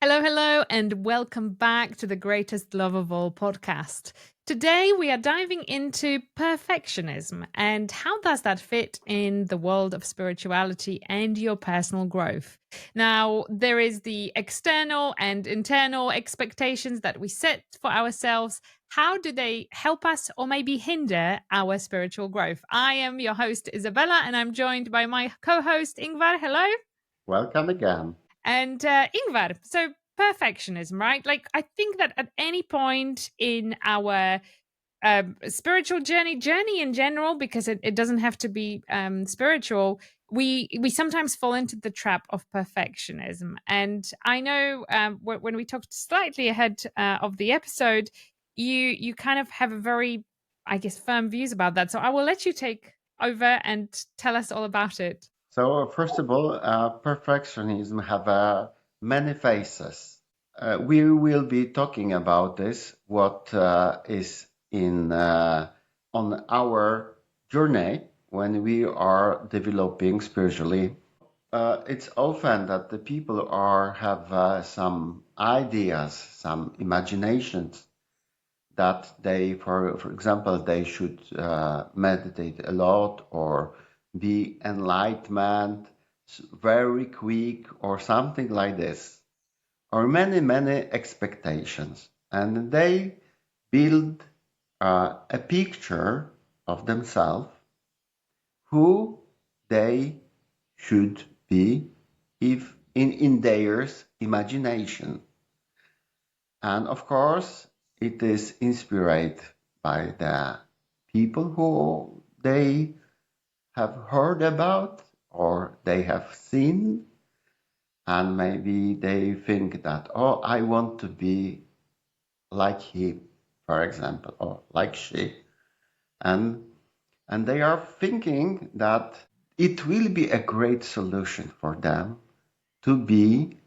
Hello, hello, and welcome back to the Greatest Love of All podcast. Today, we are diving into perfectionism and how does that fit in the world of spirituality and your personal growth. Now, there is the external and internal expectations that we set for ourselves. How do they help us or maybe hinder our spiritual growth? I am your host, Izabela, and I'm joined by my co host, Ingvar. Hello. Welcome again. And Ingvar, so perfectionism, right? Like, I think that at any point in our spiritual journey in general, because it doesn't have to be spiritual, we sometimes fall into the trap of perfectionism. And I know when we talked slightly ahead of the episode, you kind of have a very, I guess, firm views about that. So I will let you take over and tell us all about it. So, first of all, perfectionism have many faces. We will be talking about this, what is in on our journey when we are developing spiritually. It's often that the people are have some ideas, some imaginations that they, for example, they should meditate a lot or be enlightenment very quick or something like this, or many expectations, and they build a picture of themselves who they should be if in their imagination. And of course, it is inspired by the people who they have heard about or they have seen. And maybe they think that, oh, I want to be like him, for example, or like she. And, and they are thinking that it will be a great solution for them to be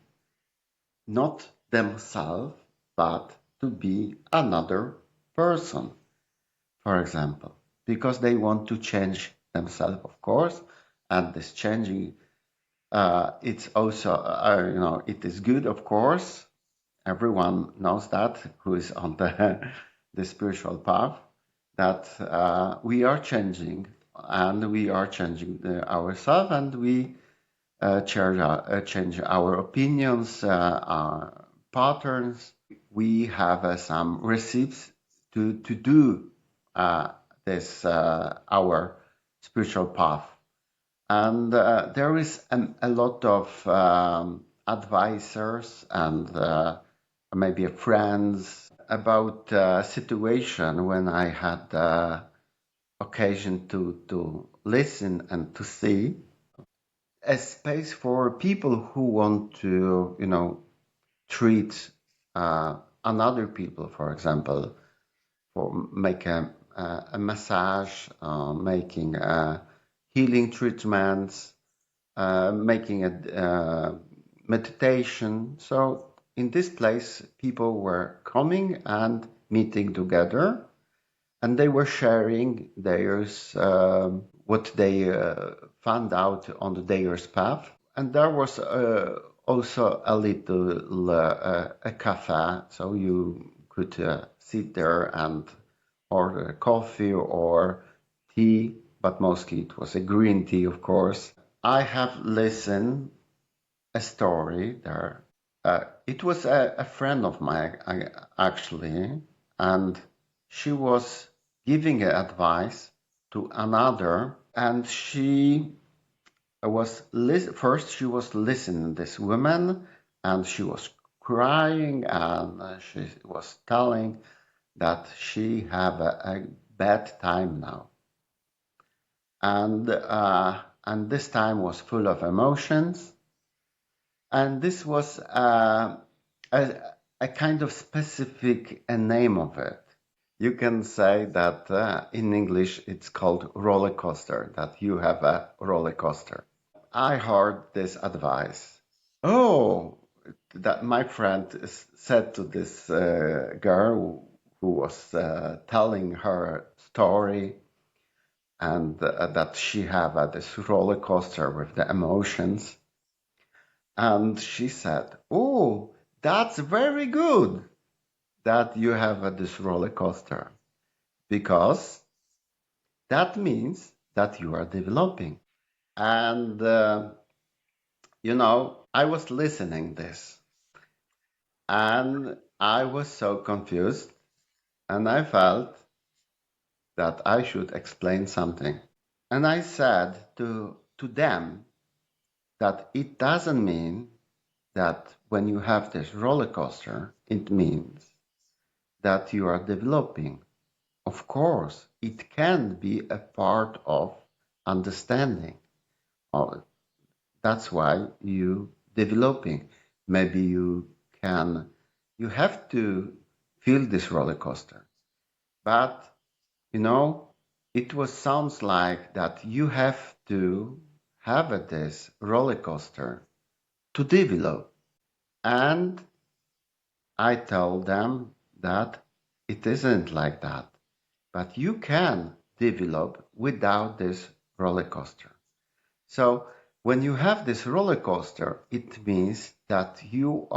not themselves, but to be another person, for example, because they want to change themselves, of course, and this changing, it's also, it is good, of course. Everyone knows that who is on the spiritual path, that we are changing and we are changing ourselves and we change our opinions, our patterns. We have some receipts to do this our spiritual path, and there is a lot of advisors and maybe friends about situation when I had occasion to listen and to see a space for people who want to, treat another people, for example, for make a massage, making healing treatments, making a meditation. So in this place, people were coming and meeting together, and they were sharing their what they found out on their path. And there was also a little a cafe, so you could sit there and order coffee or tea, but mostly it was a green tea, of course. I have listened a story there. It was a friend of mine, actually, and she was giving advice to another, and she was first she was listening to this woman, and she was crying, and she was telling that she have a bad time now, and this time was full of emotions, and this was a kind of specific name of it. You can say that in English it's called roller coaster, that you have a roller coaster. I heard this advice. Oh, that my friend said to this girl who was telling her story, and that she have this roller coaster with the emotions. And she said, oh, That's very good that you have this roller coaster because that means that you are developing. And I was listening this and I was so confused and I felt that I should explain something. And I said to them that it doesn't mean that when you have this roller coaster, it means that you are developing. Of course, it can be a part of understanding. Oh, that's why you developing. Maybe you have to feel this roller coaster. But, you know, it was sounds like that you have to have this roller coaster to develop. And I told them that it isn't like that. But you can develop without this roller coaster. So when you have this roller coaster, it means that you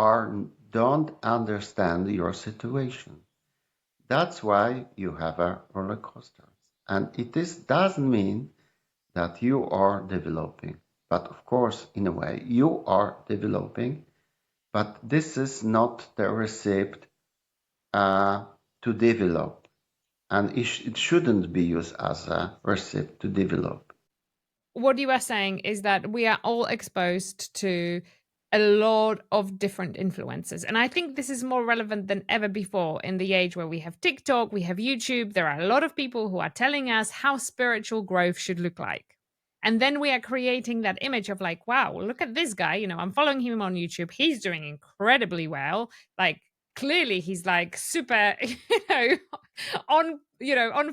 don't understand your situation. That's why you have a roller coaster. And doesn't mean that you are developing. But of course, in a way, you are developing. But this is not the recipe to develop. And it shouldn't be used as a recipe to develop. What you are saying is that we are all exposed to a lot of different influences. And I think this is more relevant than ever before in the age where we have TikTok, we have YouTube. There are a lot of people who are telling us how spiritual growth should look like. And then we are creating that image of like, wow, look at this guy. I'm following him on YouTube. He's doing incredibly well. Like, clearly he's like super, on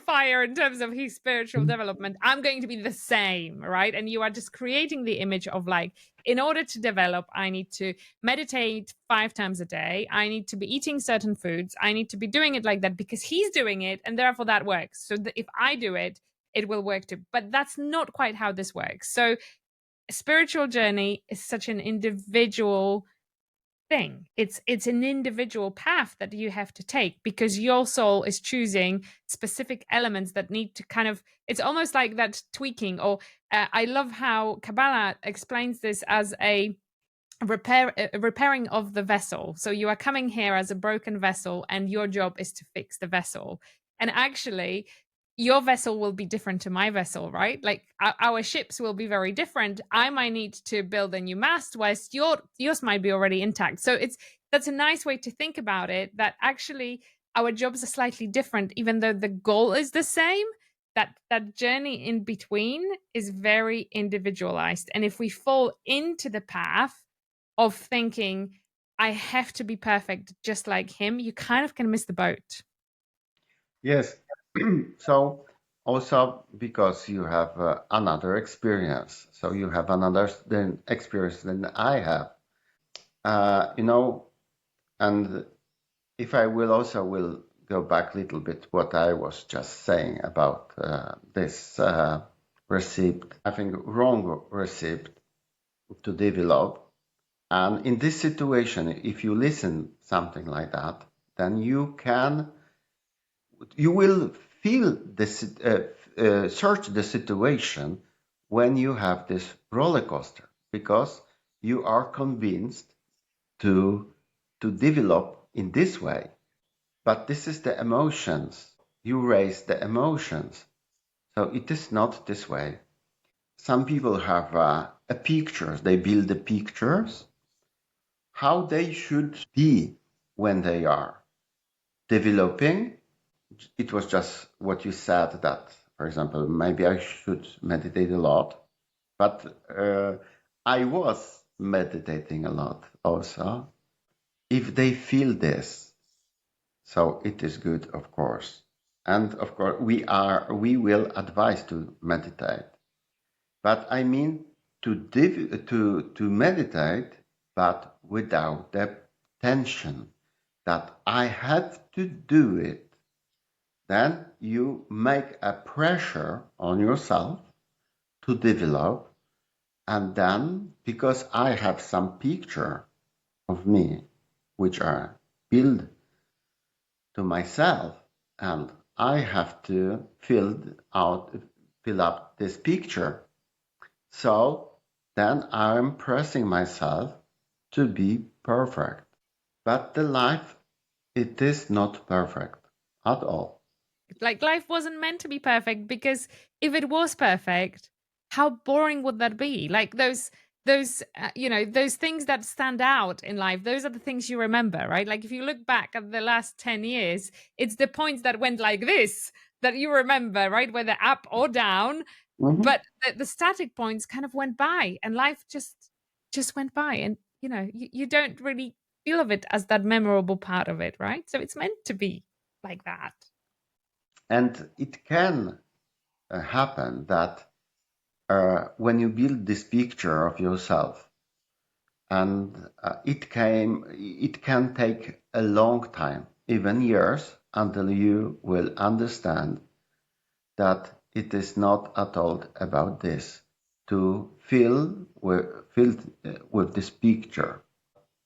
fire in terms of his spiritual development. I'm going to be the same, right? And you are just creating the image of like, in order to develop, I need to meditate 5 times a day, I need to be eating certain foods, I need to be doing it like that because he's doing it and therefore that works. So that if I do it, it will work too. But that's not quite how this works. So a spiritual journey is such an individual thing. It's an individual path that you have to take because your soul is choosing specific elements that need to kind of, it's almost like that tweaking. Or I love how Kabbalah explains this as a repairing of the vessel. So you are coming here as a broken vessel and your job is to fix the vessel. And actually, your vessel will be different to my vessel, right? Like our ships will be very different. I might need to build a new mast, whilst yours might be already intact. So that's a nice way to think about it, that actually our jobs are slightly different, even though the goal is the same. That journey in between is very individualized. And if we fall into the path of thinking, I have to be perfect just like him, you kind of can miss the boat. Yes. So also because you have another experience, so you have another experience than I have. Uh, you know, and if I will go back a little bit what I was just saying about this receipt, having wrong receipt to develop. And in this situation, if you listen something like that, then you will feel this search the situation when you have this roller coaster because you are convinced to develop in this way. But this is the emotions. You raise the emotions. So it is not this way. Some people have a pictures. They build the pictures how they should be when they are developing. It was just what you said that, for example, maybe I should meditate a lot, but I was meditating a lot also. If they feel this, so it is good, of course. And of course, we will advise to meditate. But I mean to meditate, but without the tension that I have to do it. Then you make a pressure on yourself to develop. And then, because I have some picture of me, which are built to myself, and I have to fill up this picture. So then I'm pressing myself to be perfect. But the life, it is not perfect at all. Like life wasn't meant to be perfect, because if it was perfect, how boring would that be? Like those things that stand out in life, those are the things you remember, right? Like if you look back at the last 10 years, it's the points that went like this that you remember, right? Whether up or down. Mhm. But the static points kind of went by, and life just went by, and you don't really feel of it as that memorable part of it, right? So it's meant to be like that. And it can happen that when you build this picture of yourself, and it can take a long time, even years, until you will understand that it is not at all about this to fill with this picture,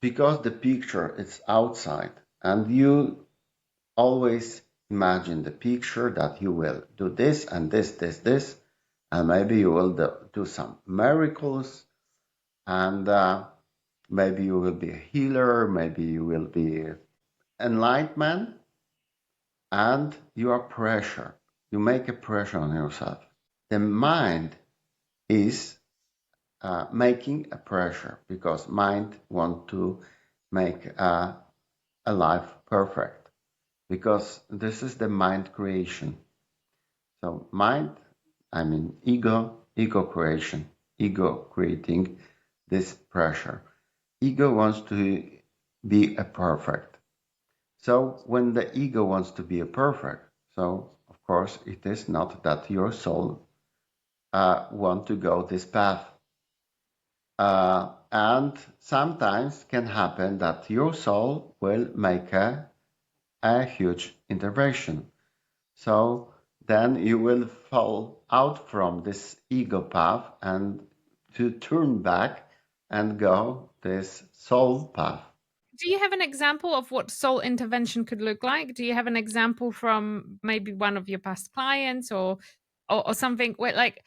because the picture is outside, and you always imagine the picture that you will do this and this, and maybe you will do some miracles, and maybe you will be a healer, maybe you will be enlightenment, and you are pressure. You make a pressure on yourself. The mind is making a pressure because mind want to make a life perfect, because this is the mind creation. So mind, I mean ego creation, ego creating this pressure. Ego wants to be a perfect. So when the ego wants to be a perfect, so of course it is not that your soul want to go this path. And sometimes can happen that your soul will make a huge intervention. So then you will fall out from this ego path and to turn back and go this soul path. Do you have an example of what soul intervention could look like? Do you have an example from maybe one of your past clients, or something where, like,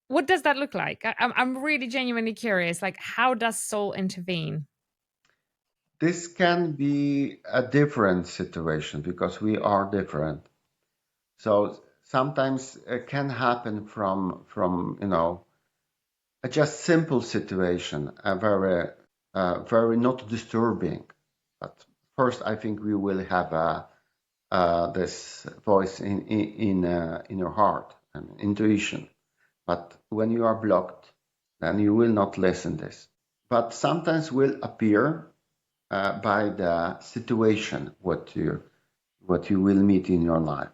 what does that look like? I'm really genuinely curious. Like, how does soul intervene? This can be a different situation because we are different. So sometimes it can happen from a just simple situation, a very not disturbing. But first, I think we will have this voice in your heart and intuition. But when you are blocked, then you will not listen this. But sometimes will appear by the situation what you will meet in your life.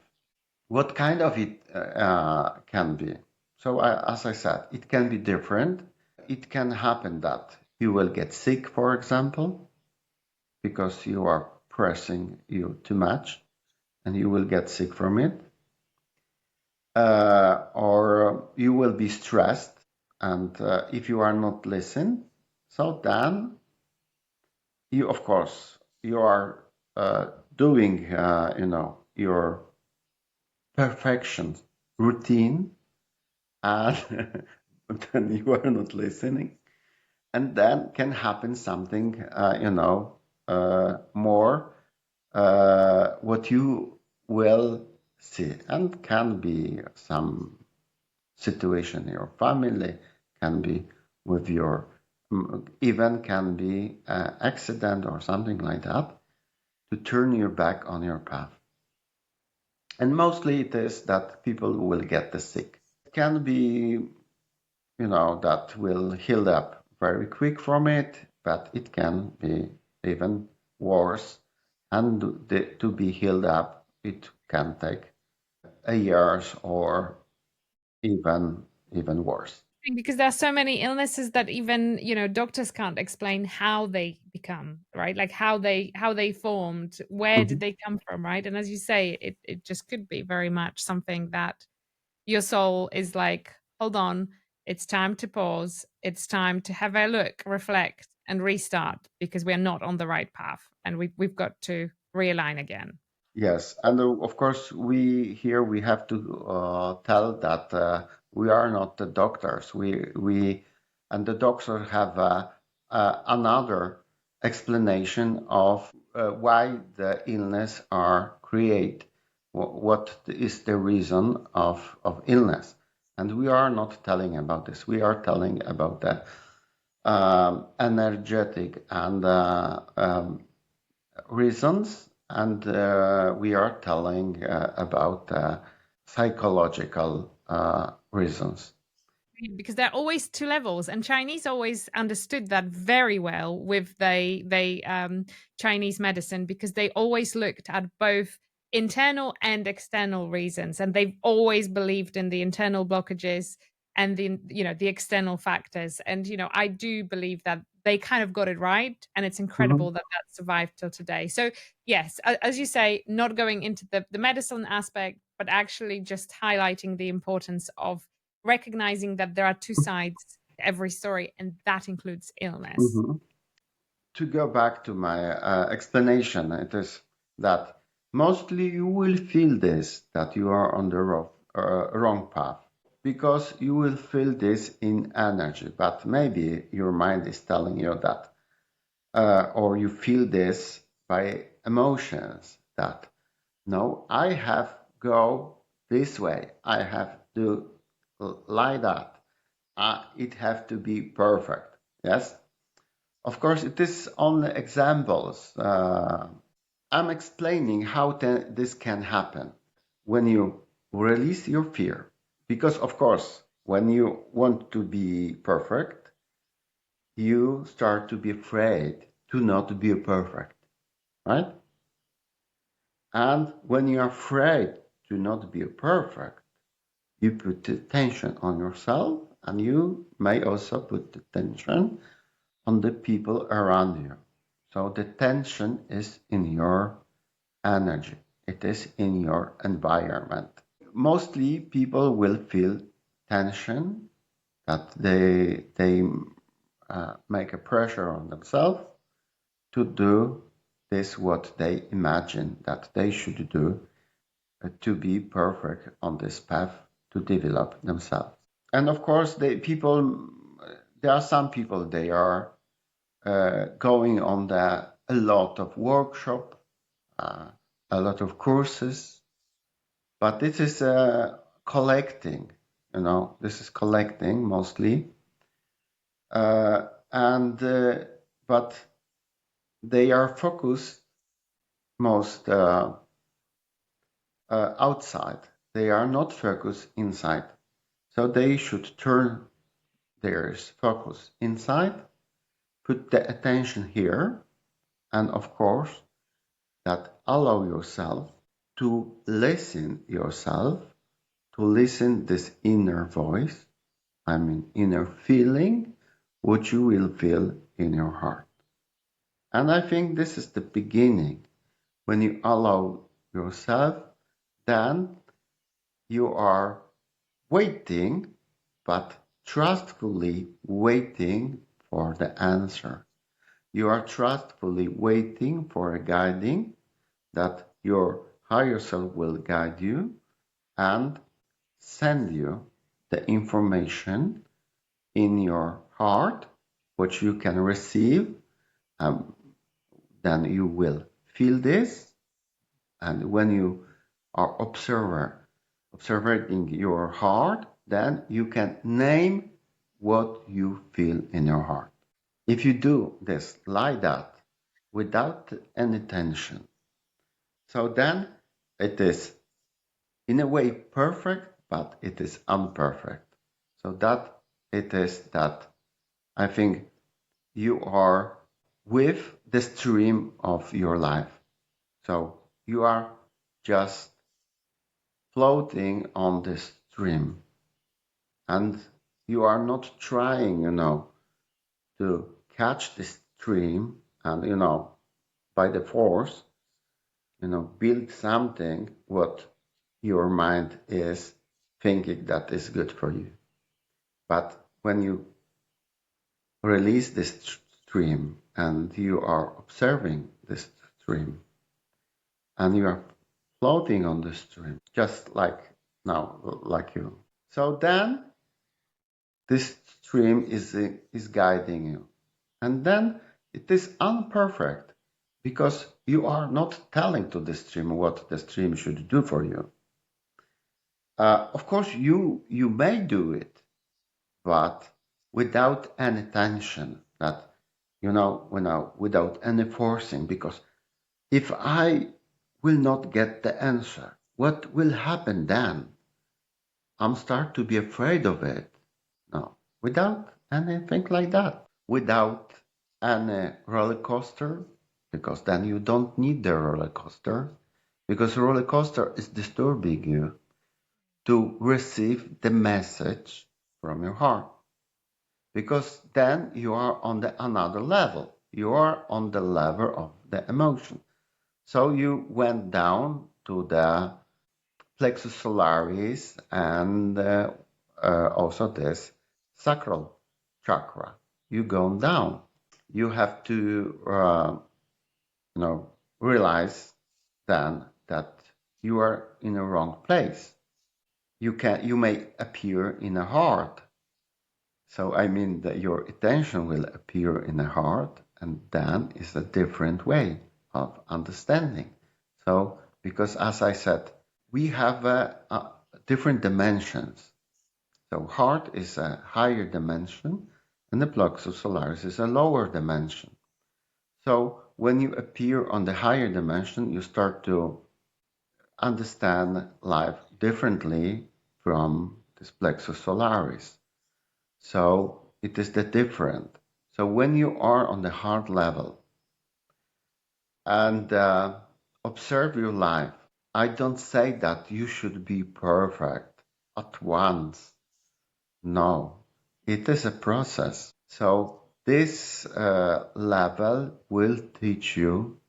What kind of it can be? So as I said, it can be different. It can happen that you will get sick, for example, because you are pressing you too much, and you will get sick from it. Or you will be stressed, and if you are not listened, so then you, of course, you are doing, your perfection routine, and then you are not listening, and then can happen something, more what you will see, and can be some situation in your family, can be with your even can be accident or something like that, to turn your back on your path. And mostly it is that people will get the sick. It can be, that will heal up very quick from it, but it can be even worse. And to be healed up, it can take a years or even worse. Because there are so many illnesses that even doctors can't explain how they become, right? Like how they formed, where did Mhm. they come from, right? And as you say, it just could be very much something that your soul is like, hold on, it's time to pause, it's time to have a look, reflect, and restart because we are not on the right path and we've got to realign again. Yes, and of course we have to tell that we are not the doctors. We and the doctors have another explanation of why the illness are create. What is the reason of illness? And we are not telling about this. We are telling about the energetic and reasons, and we are telling about psychological reasons. Because there are always two levels, and Chinese always understood that very well with they Chinese medicine, because they always looked at both internal and external reasons, and they've always believed in the internal blockages and the external factors. And I do believe that they kind of got it right, and it's Mhm. incredible that that survived till today. So yes, as you say, not going into the medicine aspect, but actually just highlighting the importance of recognizing that there are two sides to every story, and that includes illness. Mhm. To go back to my explanation, it is that mostly you will feel this, that you are on the wrong path, because you will feel this in energy, but maybe your mind is telling you that, or you feel this by emotions, that no, I have go this way. I have to like that. It have to be perfect. Yes, of course, it is only examples. I'm explaining how this can happen when you release your fear. Because, of course, when you want to be perfect, you start to be afraid to not be perfect, right? And when you're afraid to not be perfect, you put the tension on yourself, and you may also put the tension on the people around you. So the tension is in your energy, it is in your environment. Mostly people will feel tension, that they make a pressure on themselves to do this what they imagine that they should do, to be perfect on this path to develop themselves. And of course, there are some people, they are going on a lot of workshop, uh, a lot of courses, but this is collecting, this is collecting mostly, and but they are focused most outside. They are not focused inside. So they should turn their focus inside, put the attention here, and of course, that allow yourself to listen yourself, to listen this inner voice, I mean inner feeling, what you will feel in your heart. And I think this is the beginning. When you allow yourself, then you are waiting, but trustfully waiting for the answer. You are trustfully waiting for a guiding, that your higher self will guide you and send you the information in your heart, which you can receive. Um, then you will feel this, and when you are observing your heart, then you can name what you feel in your heart. If you do this like that, without any tension, so then it is in a way perfect, but it is imperfect. So that it is that I think you are with the stream of your life. So you are just floating on this stream, and you are not trying, to catch the stream and, by the force, build something what your mind is thinking that is good for you. But when you release this stream and you are observing this stream and you are floating on the stream, just like now, like you. So then this stream is guiding you. And then it is imperfect because you are not telling to the stream what the stream should do for you. Of course, you may do it, but without any tension, that without any forcing. Because if I will not get the answer, what will happen then? I'm start to be afraid of it. No, without anything like that, without any roller coaster, because then you don't need the roller coaster, because roller coaster is disturbing you to receive the message from your heart, because then you are on the another level. You are on the level of the emotion. So you went down to the plexus solaris and also this sacral chakra. You go down. You have to realize then that you are in a wrong place. You may appear in a heart. So I mean that your attention will appear in a heart, and then is a different way of understanding. So because as I said, we have different dimensions. So heart is a higher dimension, and the plexus solaris is a lower dimension. So when you appear on the higher dimension, you start to understand life differently from this plexus solaris. So it is the different. So when you are on the heart level and observe your life, I don't say that you should be perfect at once. No, it is a process. So this level will teach you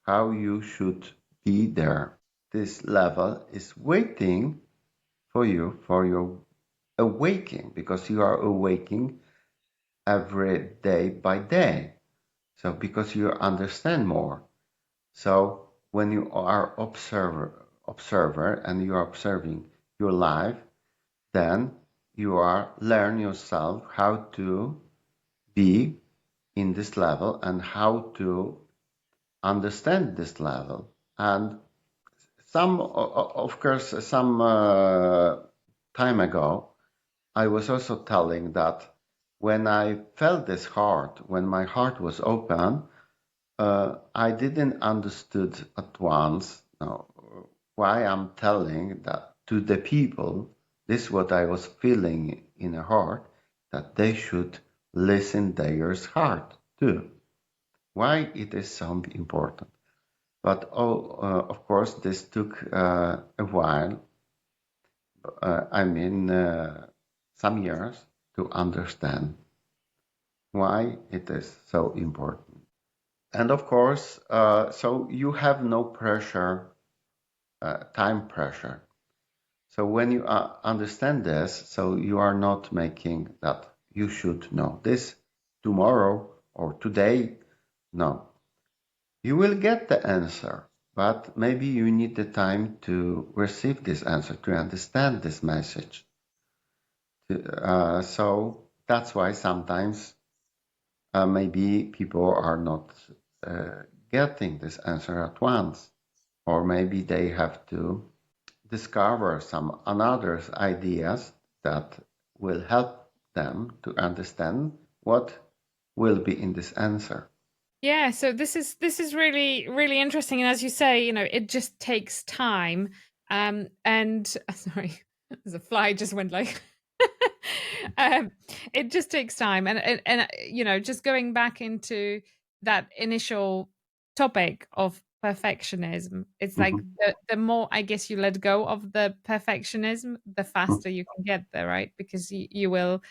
how you should be there. This level is waiting for you for your awakening, because you are awaking every day by day. So because you understand more. So when you are observer and you are observing your life, then you are learn yourself how to be in this level and how to understand this level. And of course, some time ago, I was also telling that when I felt this heart, when my heart was open, I didn't understood at once why I'm telling that to the people. This is what I was feeling in a heart, that they should listen their heart too. Why it is so important? But of course, this took a while. I mean, some years to understand why it is so important. And of course, so you have no pressure, time pressure. So when you understand this, so you are not making that you should know this tomorrow or today. No, you will get the answer, but maybe you need the time to receive this answer, to understand this message. So that's why sometimes maybe people are not getting this answer at once, or maybe they have to discover some another ideas that will help them to understand what will be in this answer. Yeah, so this is really really interesting, and as you say, it just takes time. And sorry, there's a fly just went like. um, it just takes time, and just going back into that initial topic of perfectionism, it's like Mhm. the more I guess you let go of the perfectionism, the faster you can get there, right? Because you will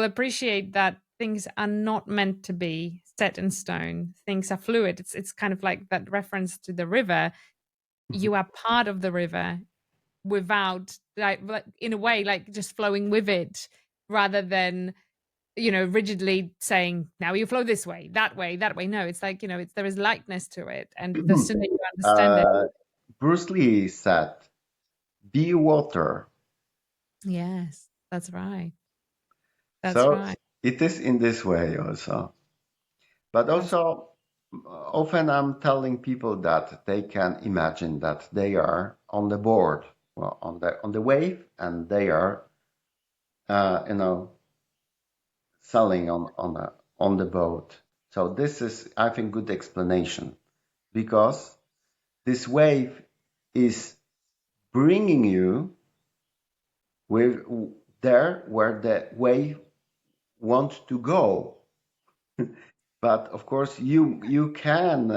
appreciate that things are not meant to be set in stone. Things are fluid. It's kind of like that reference to the river. Mhm. You are part of the river without, like in a way, like just flowing with it rather than rigidly saying, now you flow this way, that way, that way. No, it's like, there is lightness to it. And the sooner you understand it. uh, Bruce Lee said, "Be water." Yes, that's right. That's So right. it is in this way also. But That's also, often I'm telling people that they can imagine that they are on the board, well, on the wave, and they are, you know, sailing on the boat. So this is, I think, good explanation because this wave is bringing you with there where the wave wants to go. But of course, you can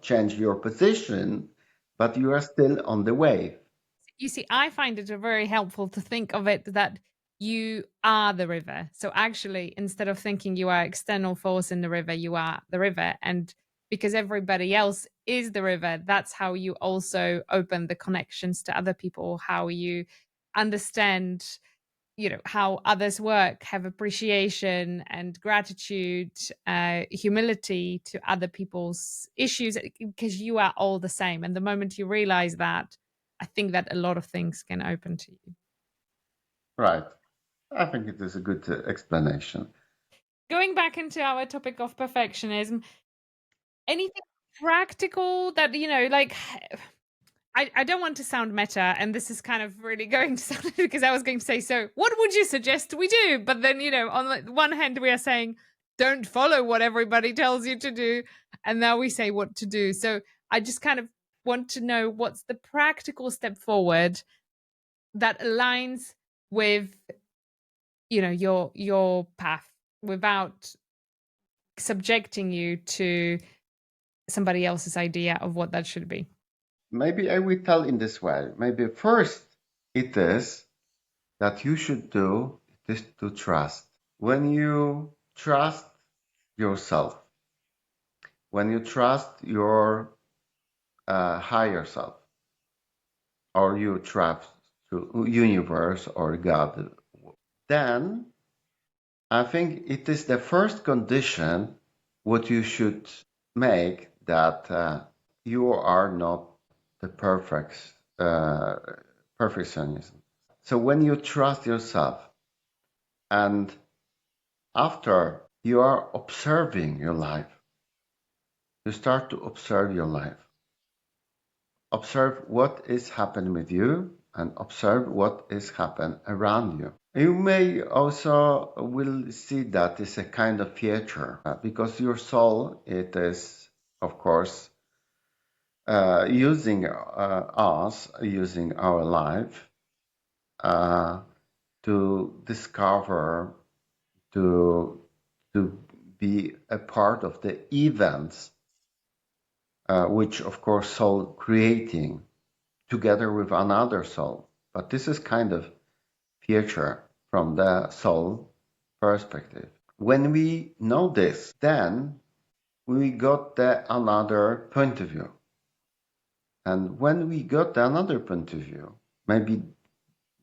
change your position, but you are still on the wave. You see, I find it very helpful to think of it that you are the river. So actually, instead of thinking you are external force in the river, you are the river. And because everybody else is the river, that's how you also open the connections to other people, how you understand, how others work, have appreciation and gratitude, humility to other people's issues, because you are all the same. And the moment you realize that, I think that a lot of things can open to you. Right. I think it is a good explanation. Going back into our topic of perfectionism, anything practical that, like, I don't want to sound meta, and this is kind of really going to sound because I was going to say, so what would you suggest we do? But then, on the one hand, we are saying, don't follow what everybody tells you to do. And now we say what to do. So I just kind of want to know what's the practical step forward that aligns with, your path without subjecting you to somebody else's idea of what that should be. Maybe I will tell in this way. Maybe first it is that you should do it is to trust. When you trust yourself, when you trust your higher self, or you trust to universe or God, then I think it is the first condition what you should make that you are not the uh, perfectionism. So when you trust yourself and after you are observing your life, you start to observe your life. Observe what is happening with you and observe what is happening around you. You may also will see that is a kind of feature because your soul, it is, of course, using us, using our life uh, to discover, to to be a part of the events, which of course soul creating together with another soul. But this is kind of future from the soul perspective. When we know this, then we got the another point of view. And when we got the another point of view, maybe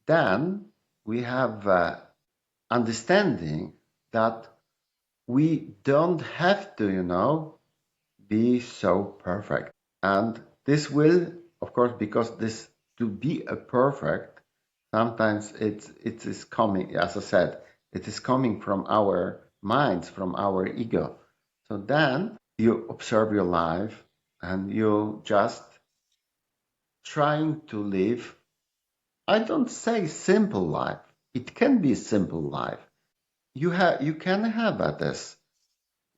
then we have understanding that we don't have to, be so perfect. And this will, of course, because this to be a perfect, sometimes it is coming, as I said, it is coming from our minds, from our ego. So then you observe your life and you just trying to live. I don't say simple life. It can be simple life. You can have this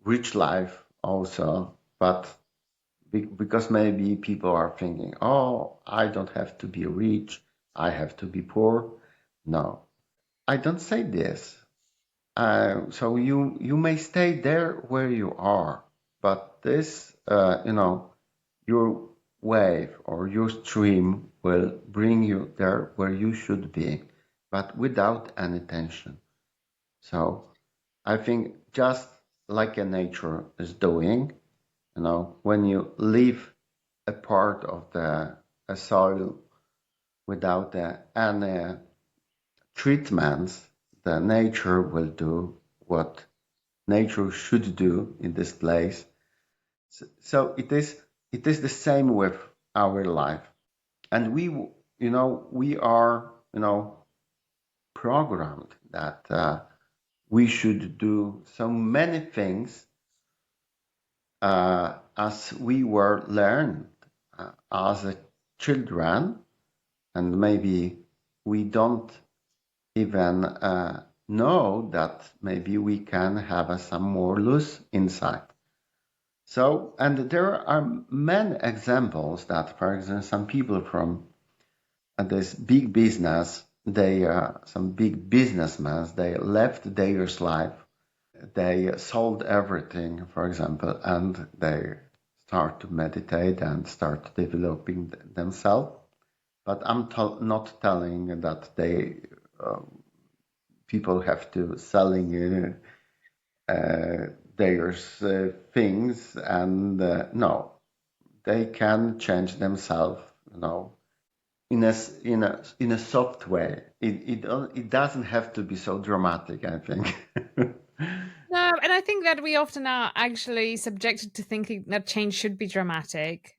rich life also, but because maybe people are thinking, oh, I don't have to be rich, I have to be poor. No, I don't say this. So you may stay there where you are, but this, your wave or your stream will bring you there where you should be, but without any tension. So I think just like a nature is doing, when you leave a part of the a soil without any treatments, the nature will do what nature should do in this place. So it is the same with our life, and we are programmed that we should do so many things as we were learned as a children, and maybe we don't even know that maybe we can have some more loose inside. So, and there are many examples that, for example, some people from this big business, some big businessmen, they left their life, they sold everything, for example, and they start to meditate and start developing themselves. But I'm not telling that people have to selling their things, and no, they can change themselves, in a soft way. It doesn't have to be so dramatic, I think. No, and I think that we often are actually subjected to thinking that change should be dramatic.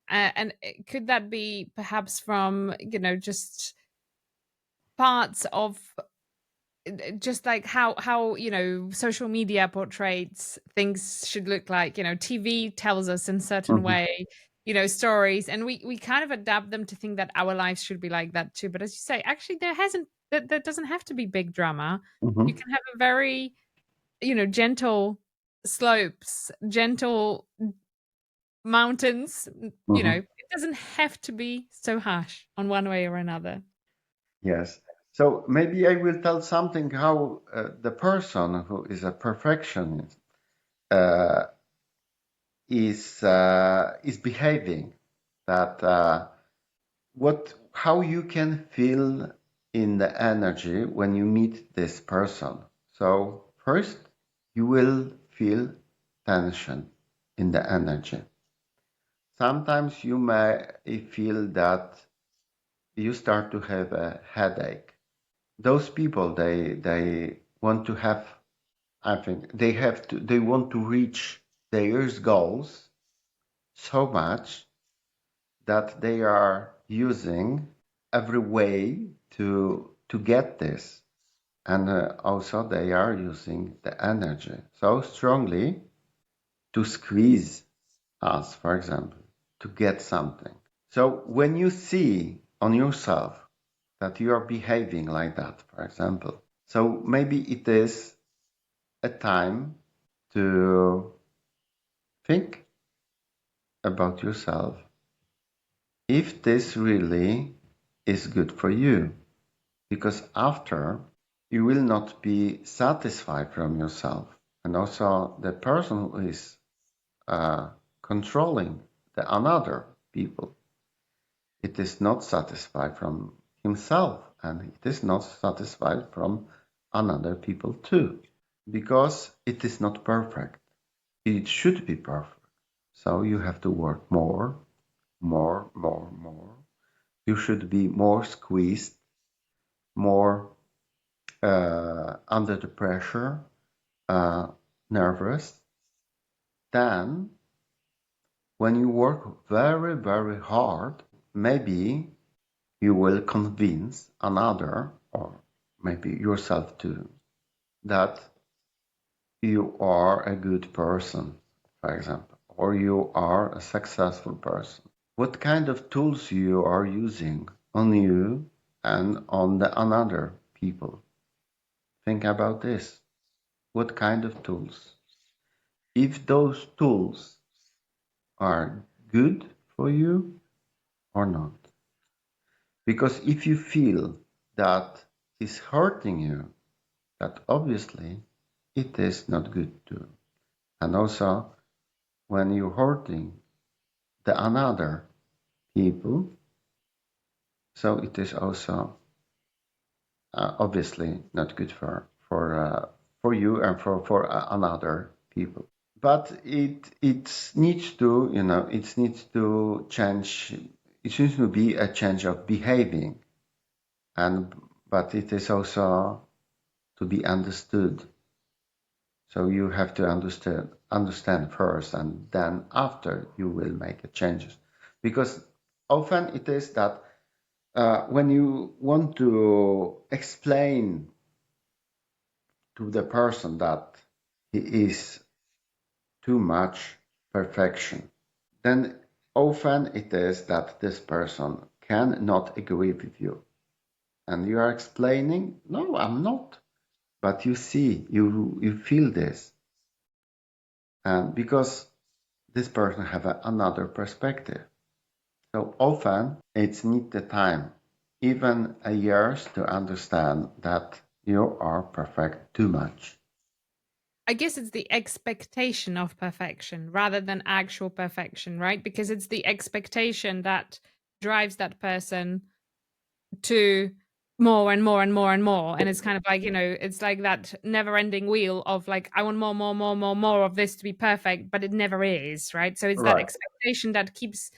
Could that be perhaps from, just parts of just like how social media portrays things should look like. TV tells us in certain Mhm, way, stories, and we kind of adapt them to think that our lives should be like that too. But as you say, actually there doesn't have to be big drama. You mhm, can have a very, gentle slopes, gentle mountains. mhm. It doesn't have to be so harsh on one way or another. Yes. So maybe I will tell something how the person who is a perfectionist uh, is behaving. That how you can feel in the energy when you meet this person. So first, you will feel tension in the energy. Sometimes you may feel that you start to have a headache. Those people, they want to have, I think they want to reach their goals so much that they are using every way to get this, and also they are using the energy so strongly to squeeze us, for example, to get something. So when you see on yourself that you are behaving like that, for example, so maybe it is a time to think about yourself if this really is good for you, because after you will not be satisfied from yourself, and also the person who is uh, controlling the another people, it is not satisfied from himself, and it is not satisfied from another people too, because it is not perfect. It should be perfect. So you have to work more, more, more, more. You should be more squeezed, more under the pressure, uh, nervous. Then, when you work very, very hard, maybe you will convince another, or maybe yourself too, that you are a good person, for example, or you are a successful person. What kind of tools you are using on you and on the another people? Think about this. What kind of tools? If those tools are good for you or not. Because if you feel that is hurting you, that obviously it is not good too. And also when you're hurting the another people, so it is also obviously not good for you and for another people. But it needs to it needs to change. It needs to be a change of behaving, and but it is also to be understood. So you have to understand first, and then after you will make a changes. Because often it is that when you want to explain to the person that he is too much perfection, then often it is that this person cannot agree with you. And you are explaining, no, I'm not. But you see, you feel this. And because this person have another perspective. So often it's need the time, even a years, to understand that you are perfect too much. I guess it's the expectation of perfection rather than actual perfection, right? Because it's the expectation that drives that person to more and more and more and more. And it's kind of like, it's like that never ending wheel of like, I want more, more, more, more, more of this to be perfect, but it never is, right? So it's that Right. expectation that keeps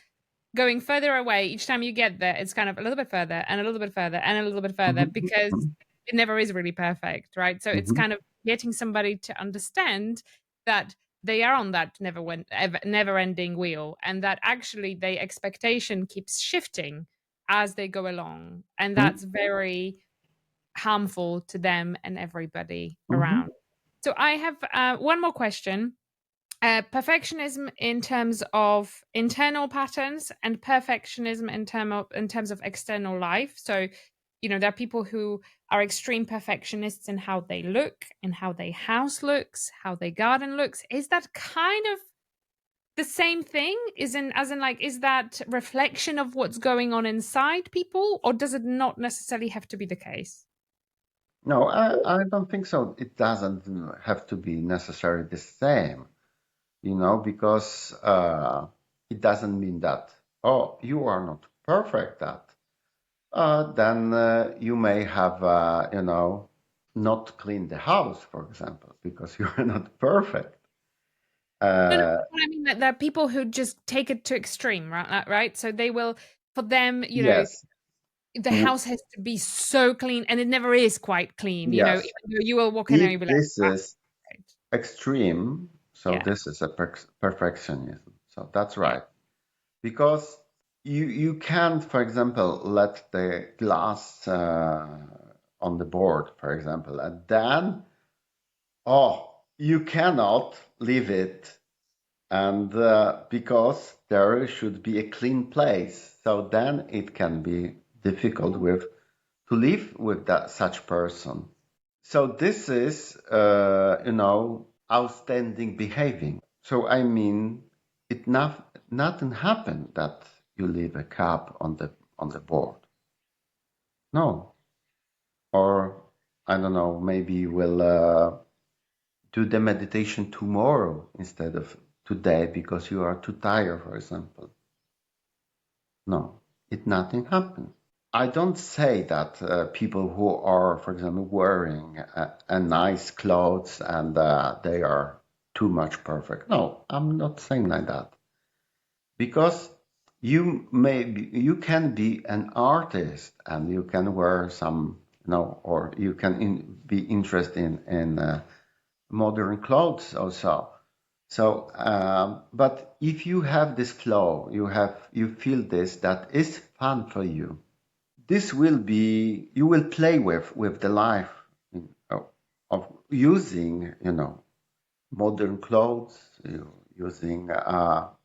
going further away. Each time you get there, it's kind of a little bit further and a little bit further and a little bit further Mhm, because mhm, it never is really perfect, right? So it's mhm, kind of getting somebody to understand that they are on that never ending wheel, and that actually the expectation keeps shifting as they go along, and mhm, that's very harmful to them and everybody around. mhm, So I have one more question. Perfectionism in terms of internal patterns and perfectionism in terms of external life. So, there are people who are extreme perfectionists in how they look, in how their house looks, how their garden looks. Is that kind of the same thing? Is that reflection of what's going on inside people, or does it not necessarily have to be the case? No, I don't think so. It doesn't have to be necessarily the same, because it doesn't mean that, oh, you are not perfect at. Then you may have, not cleaned the house, for example, because you are not perfect. No, no, Uh, but I mean that there are people who just take it to extreme, right? Right? So they will, for them, yes, the w- house has to be so clean, and it never is quite clean. Even yes. though you will walk in and If you'll be like, this ah, is right. extreme, so Yeah, this is a perfectionism. So that's yeah. right. Because you can't, for example, let the glass on the board, for example, and then, oh, you cannot leave it, and because there should be a clean place, so then it can be difficult with to live with that such person. So this is, outstanding behaving. So I mean, nothing happened that you leave a cup on the board. No, or I don't know, maybe you will do the meditation tomorrow instead of today because you are too tired, for example. No, it nothing happened. I don't say that people who are, for example, wearing a nice clothes and they are too much perfect. No, I'm not saying like that because you can be an artist and you can wear some, or you can be interested in modern clothes also. So, but if you have this flow, you feel this that is fun for you, this will be you will play with the life of, of using modern clothes, using a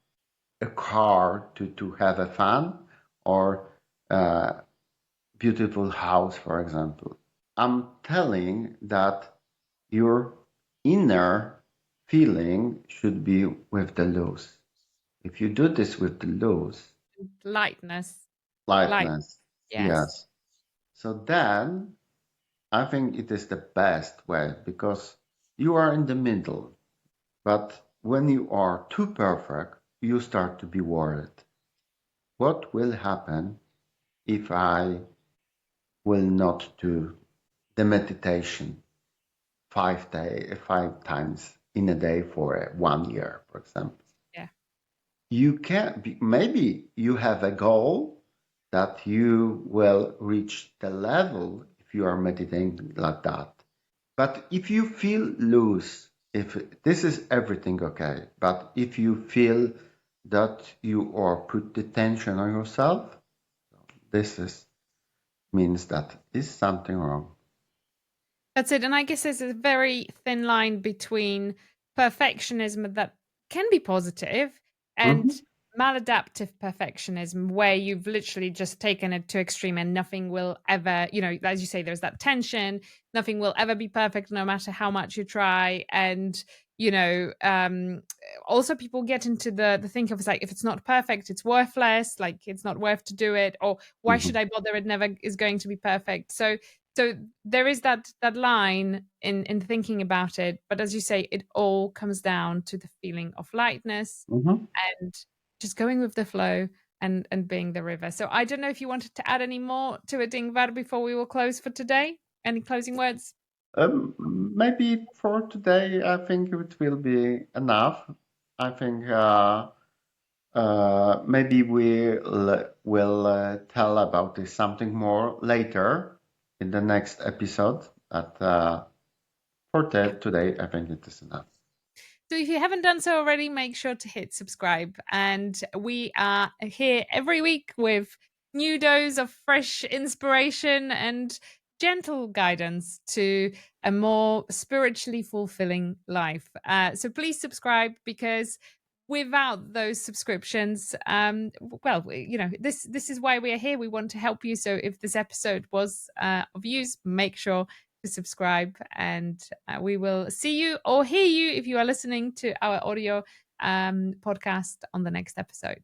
car to have a fun, or a beautiful house, for example. I'm telling that your inner feeling should be with the loose. If you do this with the loose, Lightness, light. lightness, Yes. yes, so then I think it is the best way because you are in the middle. But when you are too perfect, you start to be worried. What will happen if I will not do the meditation 5 times in a day for 1 year, for example? Yeah. You can be, maybe you have a goal that you will reach the level if you are meditating like that. But if you feel loose, if this is everything okay, but if you feel that you are put the tension on yourself, this is means that is something wrong. That's it. And I guess there's a very thin line between perfectionism that can be positive and Mhm, maladaptive perfectionism, where you've literally just taken it to extreme and nothing will ever, as you say, there's that tension, nothing will ever be perfect no matter how much you try. And, also people get into the think of it's like, if it's not perfect, it's worthless, like it's not worth to do it, or why should mhm, I bother? It never is going to be perfect. So there is that line in thinking about it, but as you say, it all comes down to the feeling of lightness mhm. and just going with the flow and being the river. So I don't know if you wanted to add any more to it, Ingvar, before we will close for today. Any closing words? Maybe for today, I think it will be enough. I think maybe will tell about this something more later in the next episode. But for Yeah. today, I think it is enough. So if you haven't done so already, make sure to hit subscribe. And we are here every week with new dose of fresh inspiration and gentle guidance to a more spiritually fulfilling life. So please subscribe, because without those subscriptions, this is why we are here. We want to help you. So if this episode was of use, make sure to subscribe, and we will see you or hear you if you are listening to our audio podcast on the next episode.